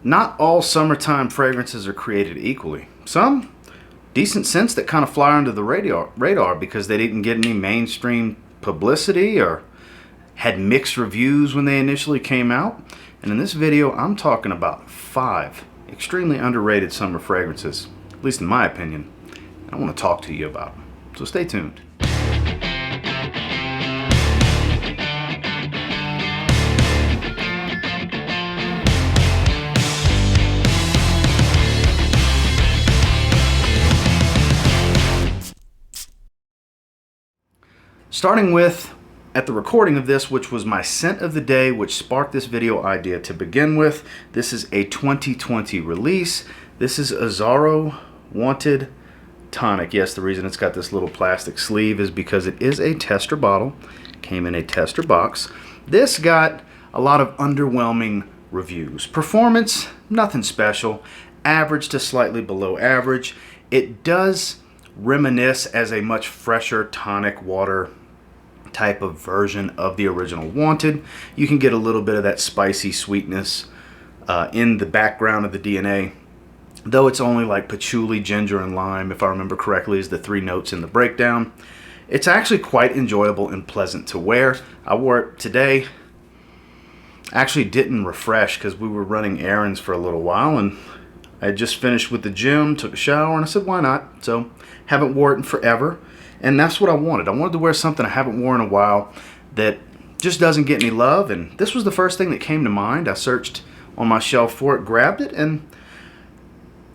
Not all summertime fragrances are created equally. Some decent scents that kind of fly under the radar because they didn't get any mainstream publicity or had mixed reviews when they initially came out. And in this video, I'm talking about 5 extremely underrated summer fragrances, at least in my opinion. I want to talk to you about them. So stay tuned. Starting with, at the recording of this, which was my scent of the day, which sparked this video idea to begin with. This is a 2020 release. This is Azzaro Wanted Tonic. Yes, the reason it's got this little plastic sleeve is because it is a tester bottle. Came in a tester box. This got a lot of underwhelming reviews. Performance, nothing special. Average to slightly below average. It does reminisce as a much fresher tonic water type of version of the original Wanted. You can get a little bit of that spicy sweetness in the background of the DNA, though it's only like patchouli, ginger, and lime, if I remember correctly, is the 3 notes in the breakdown. It's actually quite enjoyable and pleasant to wear. I wore it today. Actually didn't refresh because we were running errands for a little while, and I had just finished with the gym, took a shower, and I said, why not? So haven't worn it in forever. And that's what I wanted. I wanted to wear something I haven't worn in a while that just doesn't get any love. And this was the first thing that came to mind. I searched on my shelf for it, grabbed it, and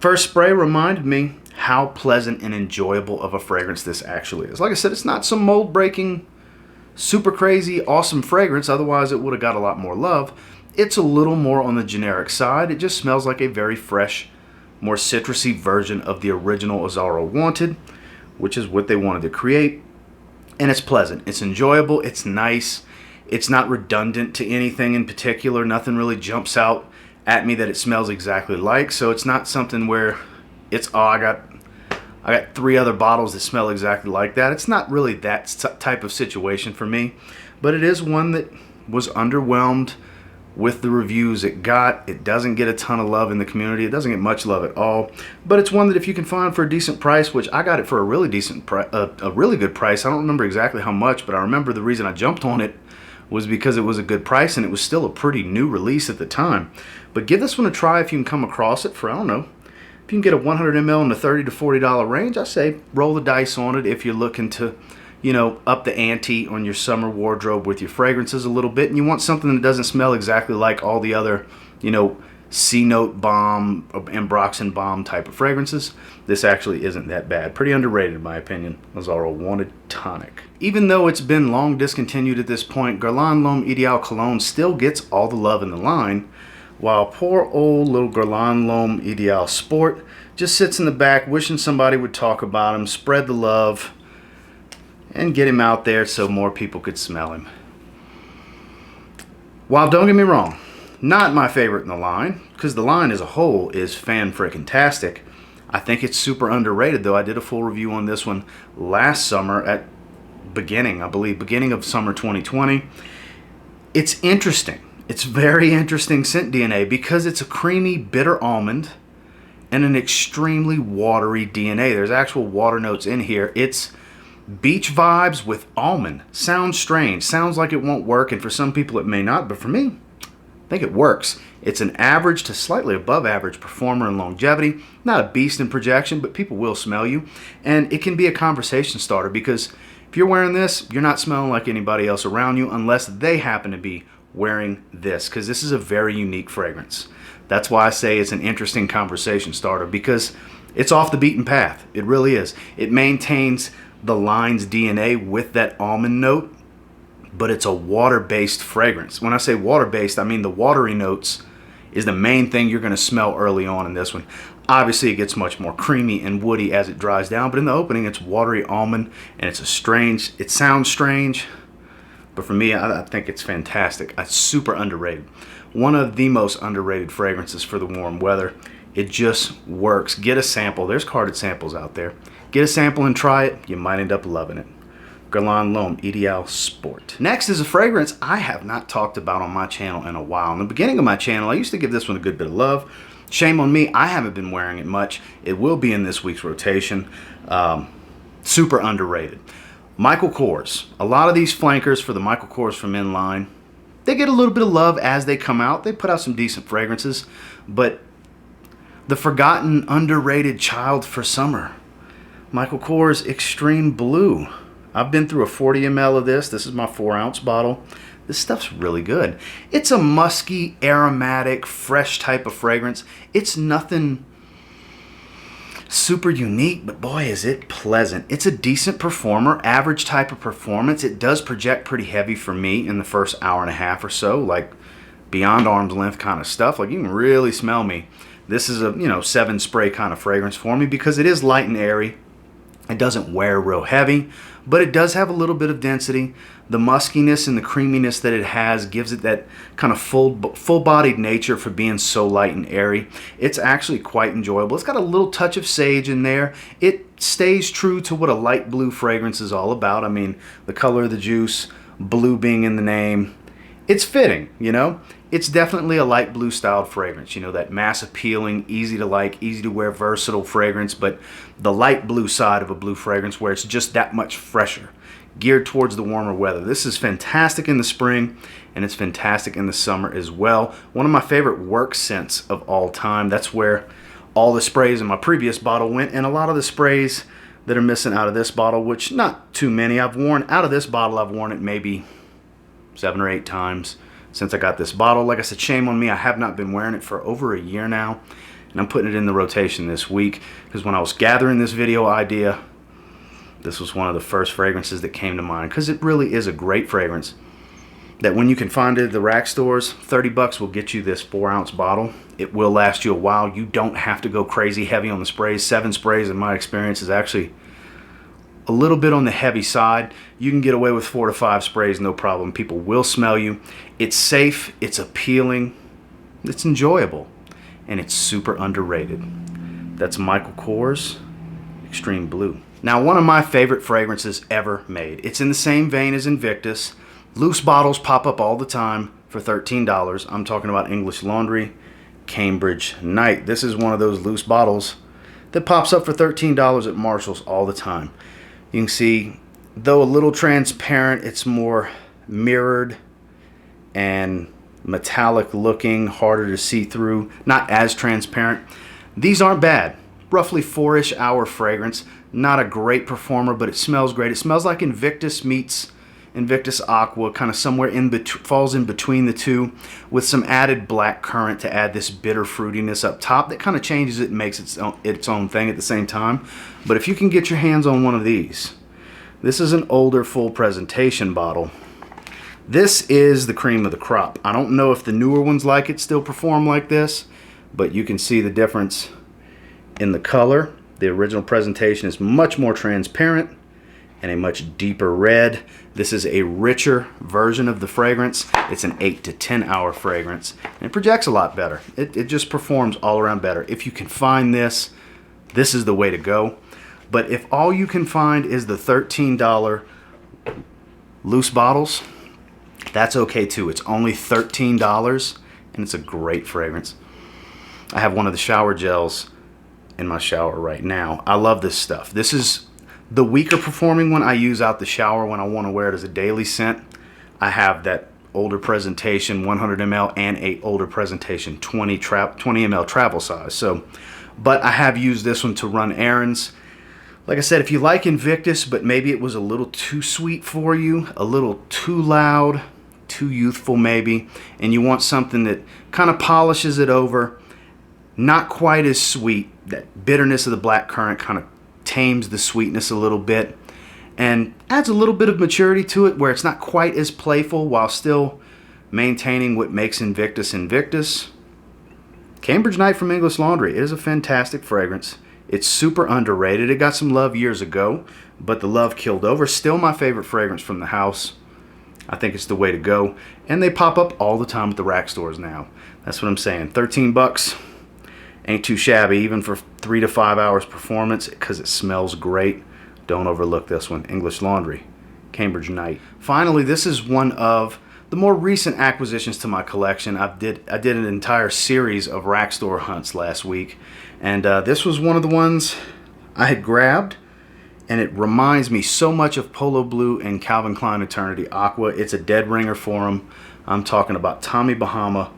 first spray reminded me how pleasant and enjoyable of a fragrance this actually is. Like I said, it's not some mold-breaking, super crazy, awesome fragrance. Otherwise, it would have got a lot more love. It's a little more on the generic side. It just smells like a very fresh, more citrusy version of the original Azzaro Wanted, which is what they wanted to create. And it's pleasant, it's enjoyable, it's nice, it's not redundant to anything in particular. Nothing really jumps out at me that it smells exactly like. So it's not something where it's, oh, I got 3 other bottles that smell exactly like that. It's not really that type of situation for me, but it is one that was underwhelmed with the reviews it got. It doesn't get a ton of love in the community. It doesn't get much love at all. But it's one that if you can find for a decent price, which I got it for a really decent price, a really good price. I don't remember exactly how much, but I remember the reason I jumped on it was because it was a good price and it was still a pretty new release at the time. But give this one a try if you can come across it for, I don't know, if you can get a 100 ml in the $30 to $40 range. I say roll the dice on it if you're looking to, you know, up the ante on your summer wardrobe with your fragrances a little bit, and you want something that doesn't smell exactly like all the other, you know, C-note bomb, Ambroxan bomb type of fragrances. This actually isn't that bad. Pretty underrated in my opinion. Azzaro Wanted Tonic. Even though it's been long discontinued at this point, Guerlain L'Homme Ideal Cologne still gets all the love in the line, while poor old little Guerlain L'Homme Ideal Sport just sits in the back wishing somebody would talk about him, spread the love, and get him out there so more people could smell him. While don't get me wrong, not my favorite in the line, because the line as a whole is fan-frickin-tastic. I think it's super underrated, though. I did a full review on this one last summer at beginning of summer 2020. It's interesting. It's very interesting scent DNA because it's a creamy, bitter almond and an extremely watery DNA. There's actual water notes in here. It's beach vibes with almond. Sounds strange. Sounds like it won't work, and for some people it may not, but for me, I think it works. It's an average to slightly above average performer in longevity. Not a beast in projection, but people will smell you. And it can be a conversation starter because if you're wearing this, you're not smelling like anybody else around you unless they happen to be wearing this, because this is a very unique fragrance. That's why I say it's an interesting conversation starter, because it's off the beaten path. It really is. It maintains the line's DNA with that almond note, but it's a water-based fragrance. When I say water-based, I mean the watery notes is the main thing you're going to smell early on in this one. Obviously, it gets much more creamy and woody as it dries down, but in the opening, it's watery almond, and it sounds strange, but for me, I think it's fantastic. It's super underrated. One of the most underrated fragrances for the warm weather. It just works. Get a sample. There's carded samples out there. Get a sample and try it. You might end up loving it. Guerlain L'Homme Ideal Sport. Next is a fragrance I have not talked about on my channel in a while. In the beginning of my channel, I used to give this one a good bit of love. Shame on me, I haven't been wearing it much. It will be in this week's rotation. Super underrated. Michael Kors. A lot of these flankers for the Michael Kors from Inline, they get a little bit of love as they come out. They put out some decent fragrances, but the forgotten, underrated child for summer, Michael Kors Extreme Blue. I've been through a 40 ml of this. This is my 4-ounce bottle. This stuff's really good. It's a musky, aromatic, fresh type of fragrance. It's nothing super unique, but boy, is it pleasant. It's a decent performer, average type of performance. It does project pretty heavy for me in the first hour and a half or so, like beyond arm's length kind of stuff. Like you can really smell me. This is a 7 spray kind of fragrance for me because it is light and airy. It doesn't wear real heavy, but it does have a little bit of density. The muskiness and the creaminess that it has gives it that kind of full-bodied nature for being so light and airy. It's actually quite enjoyable. It's got a little touch of sage in there. It stays true to what a light blue fragrance is all about. I mean, the color of the juice, blue being in the name, it's fitting, It's definitely a light blue styled fragrance, that mass appealing, easy to like, easy to wear, versatile fragrance, but the light blue side of a blue fragrance where it's just that much fresher, geared towards the warmer weather. This is fantastic in the spring and it's fantastic in the summer as well. One of my favorite work scents of all time. That's where all the sprays in my previous bottle went, and a lot of the sprays that are missing out of this bottle, which not too many. I've worn out of this bottle, I've worn it maybe 7 or 8 times since I got this bottle. Like I said, shame on me, I have not been wearing it for over a year now, and I'm putting it in the rotation this week because when I was gathering this video idea, this was one of the first fragrances that came to mind because it really is a great fragrance that when you can find it at the rack stores, 30 bucks will get you this 4-ounce bottle. It will last you a while. You don't have to go crazy heavy on the sprays. 7 sprays in my experience is actually a little bit on the heavy side. You can get away with 4 to 5 sprays, no problem. People will smell you. It's safe, it's appealing, it's enjoyable, and it's super underrated. That's Michael Kors Extreme Blue. Now, one of my favorite fragrances ever made. It's in the same vein as Invictus. Loose bottles pop up all the time for $13. I'm talking about English Laundry Cambridge Night. This is one of those loose bottles that pops up for $13 at Marshall's all the time. You can see, though a little transparent, it's more mirrored and metallic looking, harder to see through, not as transparent. These aren't bad. Roughly 4-ish hour fragrance. Not a great performer, but it smells great. It smells like Invictus meets Invictus Aqua, kind of somewhere falls in between the two, with some added black currant to add this bitter fruitiness up top that kind of changes it and makes its own thing at the same time. But if you can get your hands on one of these, this is an older full presentation bottle. This is the cream of the crop. I don't know if the newer ones like it still perform like this, but you can see the difference in the color. The original presentation is much more transparent and a much deeper red. This is a richer version of the fragrance. It's an 8 to 10 hour fragrance, and it projects a lot better. It just performs all around better. If you can find this, this is the way to go. But if all you can find is the $13 loose bottles, that's okay too. It's only $13 and it's a great fragrance. I have one of the shower gels in my shower right now. I love this stuff. This is the weaker performing one I use out the shower when I want to wear it as a daily scent. I have that older presentation 100 ml and a older presentation 20 ml travel size. But I have used this one to run errands. Like I said, if you like Invictus, but maybe it was a little too sweet for you, a little too loud, too youthful maybe, and you want something that kind of polishes it over, not quite as sweet, that bitterness of the black currant kind of tames the sweetness a little bit and adds a little bit of maturity to it where it's not quite as playful while still maintaining what makes Invictus Invictus. Cambridge Night from English Laundry is a fantastic fragrance. It's super underrated. It got some love years ago, but the love killed over. Still my favorite fragrance from the house. I think it's the way to go. And they pop up all the time at the rack stores now. That's what I'm saying. 13 bucks ain't too shabby, even for 3 to 5 hours performance, because it smells great. Don't overlook this one. English Laundry Cambridge Night. Finally, this is one of the more recent acquisitions to my collection. I did an entire series of rack store hunts last week, and this was one of the ones I had grabbed, and it reminds me so much of Polo Blue and Calvin Klein Eternity Aqua. It's a dead ringer for them. I'm talking about Tommy Bahama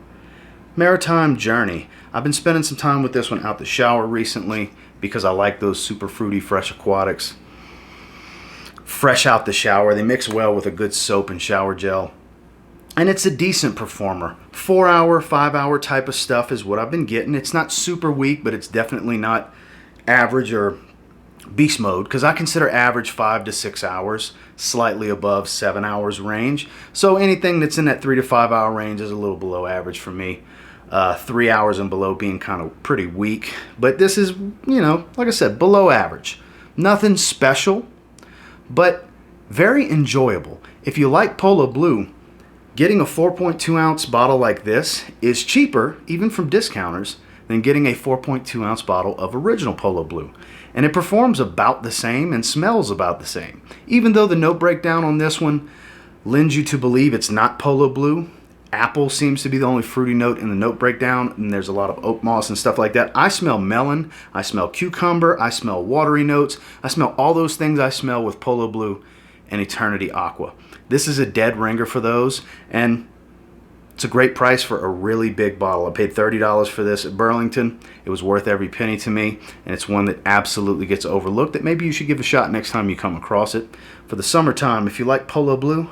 Maritime Journey. I've been spending some time with this one out the shower recently because I like those super fruity fresh aquatics. Fresh out the shower, they mix well with a good soap and shower gel. And it's a decent performer. 4-hour, 5-hour type of stuff is what I've been getting. It's not super weak, but it's definitely not average or beast mode, because I consider average 5 to 6 hours, slightly above 7 hours range. So anything that's in that 3 to 5 hour range is a little below average for me. 3 hours and below being kind of pretty weak. But this is, you know, like I said, below average. Nothing special, but very enjoyable. If you like Polo Blue, getting a 4.2 ounce bottle like this is cheaper, even from discounters, than getting a 4.2 ounce bottle of original Polo Blue. And it performs about the same and smells about the same. Even though the note breakdown on this one lends you to believe it's not Polo Blue, apple seems to be the only fruity note in the note breakdown, and there's a lot of oak moss and stuff like that. I smell melon, I smell cucumber, I smell watery notes, I smell all those things I smell with Polo Blue and Eternity Aqua. This is a dead ringer for those, and it's a great price for a really big bottle. I paid $30 for this at Burlington. It was worth every penny to me, and it's one that absolutely gets overlooked that maybe you should give a shot next time you come across it. For the summertime, if you like Polo Blue,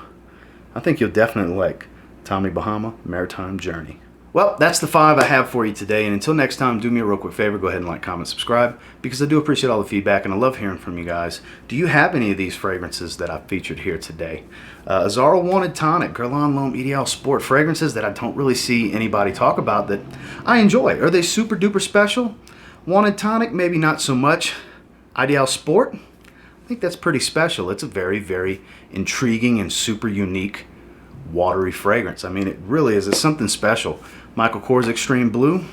I think you'll definitely like Tommy Bahama Maritime Journey. Well, that's the 5 I have for you today, and until next time, do me a real quick favor, go ahead and like, comment, subscribe, because I do appreciate all the feedback and I love hearing from you guys. Do you have any of these fragrances that I've featured here today? Azzaro Wanted Tonic, Guerlain L'Homme Ideal Sport, fragrances that I don't really see anybody talk about that I enjoy. Are they super duper special? Wanted Tonic, maybe not so much. Ideal Sport, I think that's pretty special. It's a very, very intriguing and super unique watery fragrance. I mean, it really is. It's something special. Michael Kors Extreme Blue,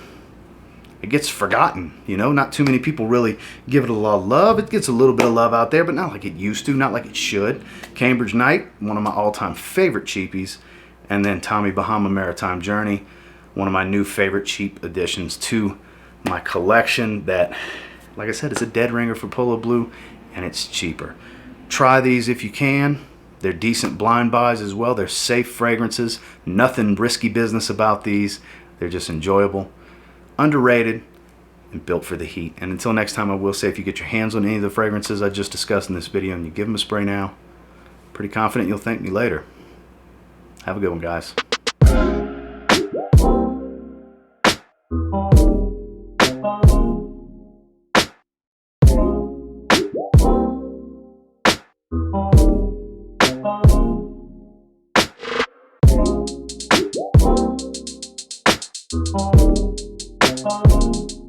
it gets forgotten, you know, not too many people really give it a lot of love. It gets a little bit of love out there, but not like it used to, not like it should. Cambridge Night, one of my all-time favorite cheapies, and then Tommy Bahama Maritime Journey, one of my new favorite cheap additions to my collection that, like I said, is a dead ringer for Polo Blue, and it's cheaper. Try these if you can. They're decent blind buys as well. They're safe fragrances. Nothing risky business about these. They're just enjoyable, underrated, and built for the heat. And until next time, I will say if you get your hands on any of the fragrances I just discussed in this video and you give them a spray now, pretty confident you'll thank me later. Have a good one, guys. Thank you.